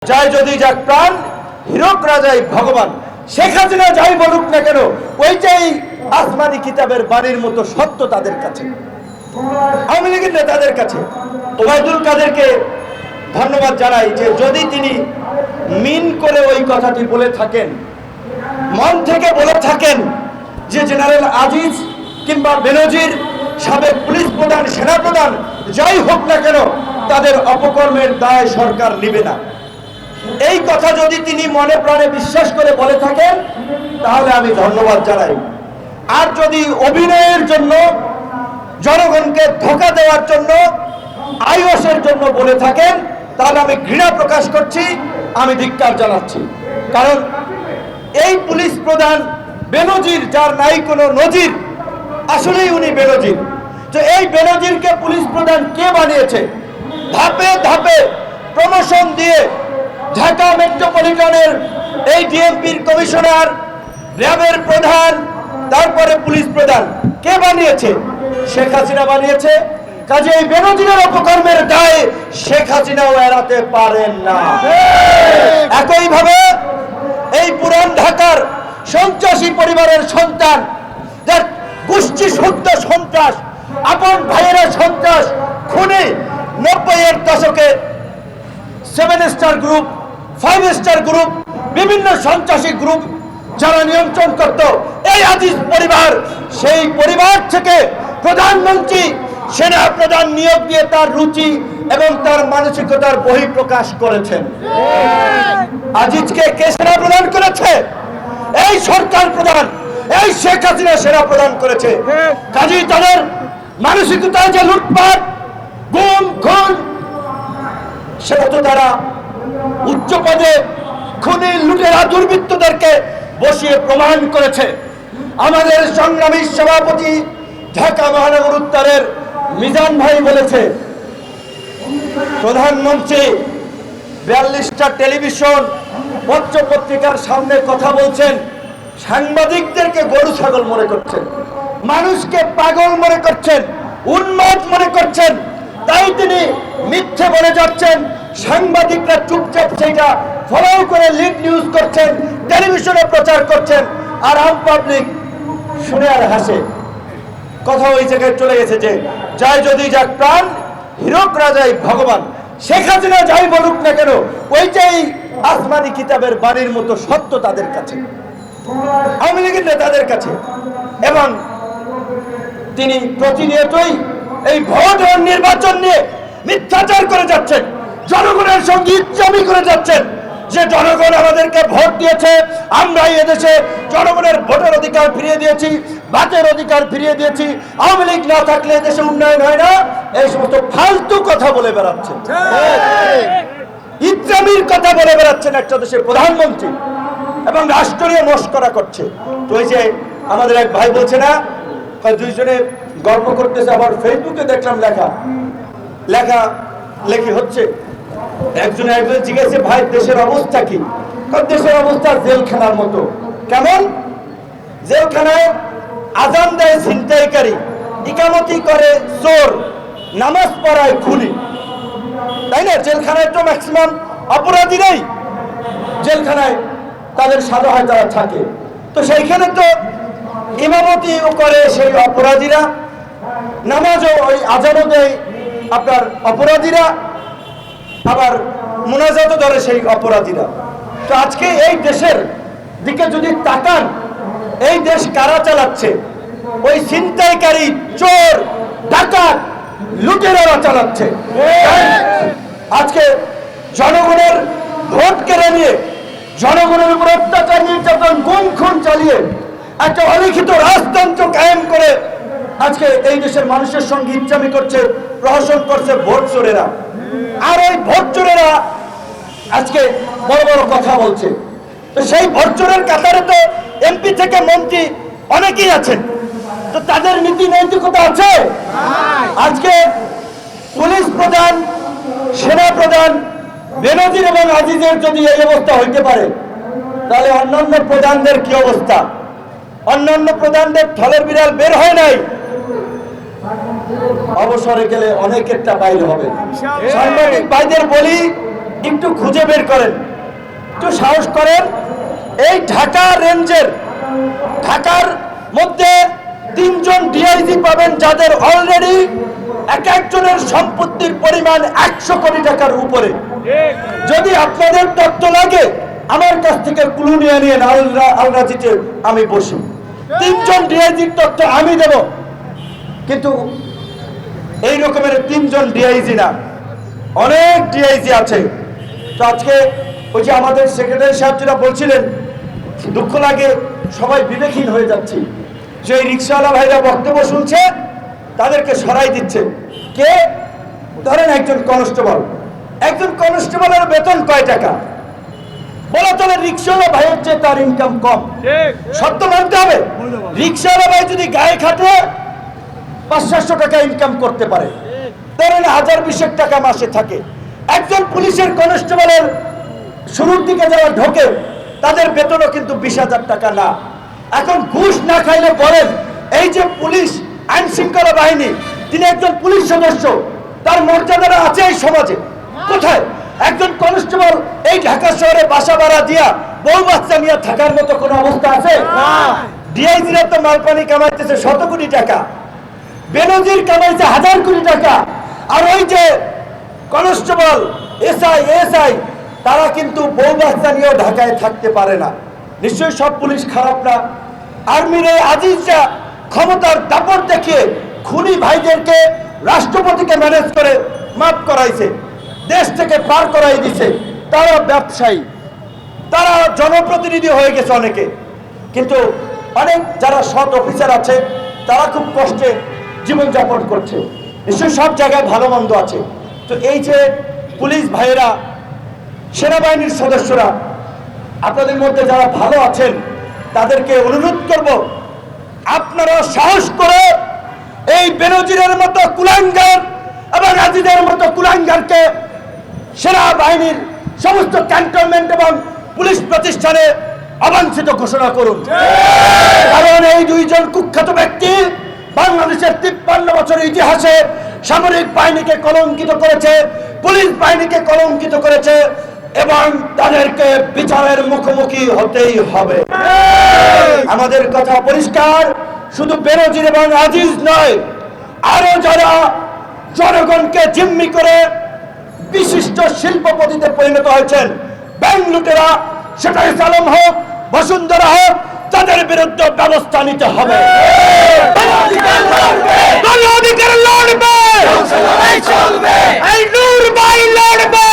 যায় যদি যাক প্রাণ, হীরক রাজাই ভগবান। শেখ হাসিনা যাই বলুক না কেন, ওইটাই আসমানি কিতাবের বাণীর মতো সত্য তাদের কাছে, আওয়ামী লীগের নেতাদের কাছে। ওবায়দুল কাদেরকে ধন্যবাদ জানাই যে যদি তিনি মিন করে ওই কথাটি বলে থাকেন, মন থেকে বলে থাকেন যে জেনারেল আজিজ কিংবা বেনজির, সাবেক পুলিশ প্রধান, সেনা প্রধান যাই হোক না কেন, তাদের অপকর্মের দায় সরকার নেবে না, এই কথা যদি তিনি মনে প্রাণে বিশ্বাস করে বলে থাকেন তাহলে আমি ধন্যবাদ জানাই। আর যদি অভিনয়ের জন্য, জনগণকে ধোঁকা দেওয়ার জন্য, আইওসের জন্য বলে থাকেন তাহলে আমি ঘৃণা প্রকাশ করছি, আমি ধিক্কার জানাচ্ছি। কারণ এই পুলিশ প্রধান বেনজির, যার নাই কোনো নজির, আসলেই উনি বেনজির। তো এই বেনজিরকে পুলিশ প্রধান কে বানিয়েছে? ধাপে ধাপে প্রমোশন দিয়ে ঢাকা মেট্রোপলিটনের এই ডিএমপির কমিশনার, র্যাবের প্রধান, তারপরে পুলিশ প্রধান কে বানিয়েছে? শেখ হাসিনা বানিয়েছে। কাজে এই বেনজিরের অপকর্মের দায় শেখ হাসিনাও এড়াতে পারেন না। একইভাবে এই পুরান ঢাকার সন্ত্রাসী পরিবারের সন্তান, যার গোষ্ঠী শুদ্ধ সন্ত্রাস, আপন ভাইয়েরা সন্ত্রাস, খুনি, 90-এর দশকে 7 স্টার গ্রুপ, 5 স্টার গ্রুপ, বিভিন্ন সন্ত্রাসী গ্রুপ যারা নিয়ন্ত্রণ করত এই আজিজ পরিবার, সেই পরিবার থেকে প্রধানমন্ত্রী সেনা প্রধান নিয়োগ দিয়ে তার রুচি এবং তার মানসিকতার বহিঃপ্রকাশ করেছেন। আজিজকে কে সেনা প্রদান করেছে? এই সরকার প্রধান, এই শেখ হাসিনা সেনা প্রদান করেছে। কাজেই তাদের মানসিকতায় যে লুটপাট, গুম, খুন, সেটা তো তারা উচ্চ পদে খুনি, লুটেরা, দুর্বৃত্তদেরকে বসিয়ে প্রমাণ করেছে। আমাদের সংগ্রামী সভাপতি ঢাকা মহানগর উত্তরের মিজান ভাই বলেছে, প্রধানমন্ত্রী 42টা টেলিভিশন, পত্র পত্রিকার সামনে কথা বলছেন, সাংবাদিকদেরকে গরু ছাগল মনে করছেন, মানুষকে পাগল মনে করছেন, উন্মাদ মনে করছেন, তাই তিনি মিথ্যে বলে যাচ্ছেন। সাংবাদিকরা চুপচাপ সেইটা ফলো করে লিড নিউজ করছেন, টেলিভিশনে প্রচার করছেন, আর আম পাবলিক শুনে আর হাসে। কথা ওই জায়গায় চলে গেছে যে যায় যদি যাক প্রাণ, হীরক রাজাই ভগবান। শেখ হাসিনা যাই বলুক না কেন, ওইটাই আসমানি কিতাবের বাণীর মতো সত্য তাদের কাছে, আওয়ামী লীগের নেতাদের কাছে। এবং তিনি প্রতিনিয়তই এই ভোট ও নির্বাচন নিয়ে মিথ্যাচার করে যাচ্ছেন, জনগণের সঙ্গে ইচ্ছামি করে যাচ্ছেন যে জনগণ আমাদেরকে ভোট দিয়েছে, আমরা এদেশে জনগণের ভোটের অধিকার ফিরিয়ে দিয়েছি, বাতের অধিকার ফিরিয়ে দিয়েছি, আওয়ামী লীগ না থাকলে দেশে উন্নয়ন হয় না, এই সমস্ত ফালতু কথা বলে বেড়াচ্ছেন, ইচ্ছামির কথা বলে বেড়াচ্ছেন একটা দেশের প্রধানমন্ত্রী, এবং রাষ্ট্রীয় মস্করা করছে। তো ওই যে আমাদের এক ভাই বলছে না, দুইজনে গল্প করতেছে, আবার ফেসবুকে দেখলাম লেখা লেখি হচ্ছে। একজনে জিজ্ঞেস, ভাই দেশের অবস্থা কি? দেশের অবস্থা জেলখানার মতো। কেমন? জেলখানায় আজান দেয় ছিনতাইকারী, ইকামতি করে চোর, নামাজ পড়ায় খুনি, তাই না? জেলখানায় তো ম্যাক্সিমাম অপরাধীরাই জেলখানায় তাদের সাজা হয়, তারা থাকে। তো সেইখানে তো ইমামতিও করে সেই অপরাধীরা, নামাজও ওই আজানও দেয় আপনার অপরাধীরা, আবার মুনাজাতও ধরে সেই অপরাধীরা। তো আজকে এই দেশের দিকে যদি তাকান, এই দেশ কারা চালাচ্ছে? ওই ছিনতাইকারী, চোর, ডাকাত, লুটেরারা চালাচ্ছে। আজকে জনগণের ভোট কেড়ে নিয়ে, জনগণের উপর অত্যাচার, নির্যাতন, গুম খুন চালিয়ে একটা অলিখিত রাজতন্ত্র কায়েম করে আজকে এই দেশের মানুষের সঙ্গে ইচ্ছামি করছে, প্রহসন করছে ভোট চোরেরা। আর ওই ভোট চোরেরা আজকে বড় বড় কথা বলছে। তো সেই ভোট চোরের কাতারে তো এমপি থেকে মন্ত্রী অনেকেই আছেন, তো তাদের নীতি নৈতিকতা আছে? আজকে পুলিশ প্রধান, সেনা প্রধান বেনজির এবং আজিজের যদি এই অবস্থা হইতে পারে, তাহলে অন্যান্য প্রধানদের কি অবস্থা? অন্যান্য প্রধানদের থলের বিড়াল বের হয় নাই, অবসরে গেলে অনেকেরটা বাইরে হবে। সাংবাদিক ভাইদের বলি, একটু খুঁজে বের করেন, একটু সাহস করেন। এই ঢাকা রেঞ্জের ঢাকার মধ্যে 3 জন ডিআইজি পাবেন যাদের অলরেডি এক একজনের সম্পত্তির পরিমাণ 100 কোটি টাকার উপরে। যদি আপনাদের তথ্য লাগে আমার কাছ থেকে ক্লু নিয়ে নিন, আলরাজিতে আমি বসি, 3 জন ডিআইজির তথ্য আমি দেব। কিন্তু এই রকমের 3 জন ডিআইজি না, অনেক ডিআইজি আছে। তো আজকে ওই যে আমাদের সেক্রেটারি সাহেব যেটা বলছিলেন, দুঃখ লাগে, সবাই বিবেকহীন হয়ে যাচ্ছে। যে রিক্সাওয়ালা ভাইরা বক্তব্য শুনছে তাদেরকে সরাই দিচ্ছে কে? ধরেন একজন কনস্টেবলের বেতন কয় টাকা? বলা চলে রিক্সাওয়ালা ভাইয়ের চেয়ে তার ইনকাম কম, সত্য মানতে হবে। রিক্সাওয়ালা ভাই যদি গায়ে খাটে 500-700 টাকা ইনকাম করতে পারে, ধরেন 1020 টাকা মাসে থাকে। একজন পুলিশের কনস্টেবলের শুরুর দিকে যারা ঢোকে তাদের বেতনও কিন্তু 20,000 টাকা না। এখন ঘুষ না খাইলে বলেন, এই যে পুলিশ আইন শৃঙ্খলা বাহিনী, তিনি একজন পুলিশ সদস্য, তার মর্যাদাটা আছে এই সমাজে কোথায়? একজন কনস্টেবল এই ঢাকা শহরে বাসা ভাড়া দিয়া বউ বাচ্চা নিয়ে থাকার মতো কোনো অবস্থা আছে? ডিআইজিরা তো মালপানি কামাইতেছে 100 কোটি টাকা, বেনজির কামাইছে 1000 কোটি টাকা, আর ওই যে কনস্টেবল এসআই তারা কিন্তু বউ বাচ্চা নিয়েও ঢাকায় থাকতে পারে না। নিশ্চয়ই সব পুলিশ খারাপ না। আর্মির এই আজিজরা ক্ষমতার দাপট দেখিয়ে খুনি ভাইদেরকে রাষ্ট্রপতিকে ম্যানেজ করে মাফ করাইছে, দেশ থেকে পার করাই দিছে। তারা ব্যবসায়ী, তারা জনপ্রতিনিধি হয়ে গেছে অনেকে, কিন্তু অনেক যারা সৎ অফিসার আছে তারা খুব কষ্টে জীবনযাপন করছে। নিশ্চয়ই সব জায়গায় ভালো মন্দ আছে। তো এই যে পুলিশ ভাইয়েরা, সেনাবাহিনীর সদস্যরা, আপনাদের মধ্যে যারা ভালো আছেন তাদেরকে অনুরোধ করব, আপনারা সাহস করে এই বেনজিরের মতো কুলাঙ্গার এবং আজিজের মতো কুলাঙ্গারকে সেনাবাহিনীর সমস্ত ক্যান্টনমেন্ট এবং পুলিশ প্রতিষ্ঠানে অবাঞ্ছিত ঘোষণা করুন। কারণ এই 2 জন কুখ্যাত ব্যক্তি বাংলাদেশের 53 বছরের ইতিহাসে সামরিক বাহিনীকে কলঙ্কিত করেছে, পুলিশ বাহিনীকে কলঙ্কিত করেছে, এবং তাদেরকে বিচারের মুখোমুখি হতেই হবে। আমাদের কথা পরিষ্কার, শুধু বেনজির এবং আজিজ নয়, আরো যারা জনগণকে জিম্মি করে বিশিষ্ট শিল্পপতিতে পরিণত হয়েছেন, ব্যাংক লুটেরা, সেটা আলম হোক, বসুন্ধরা হোক, তাদের বিরুদ্ধে ব্যবস্থা নিতে হবে। অধিকার লড়বে, এই নূর ভাই লড়বে।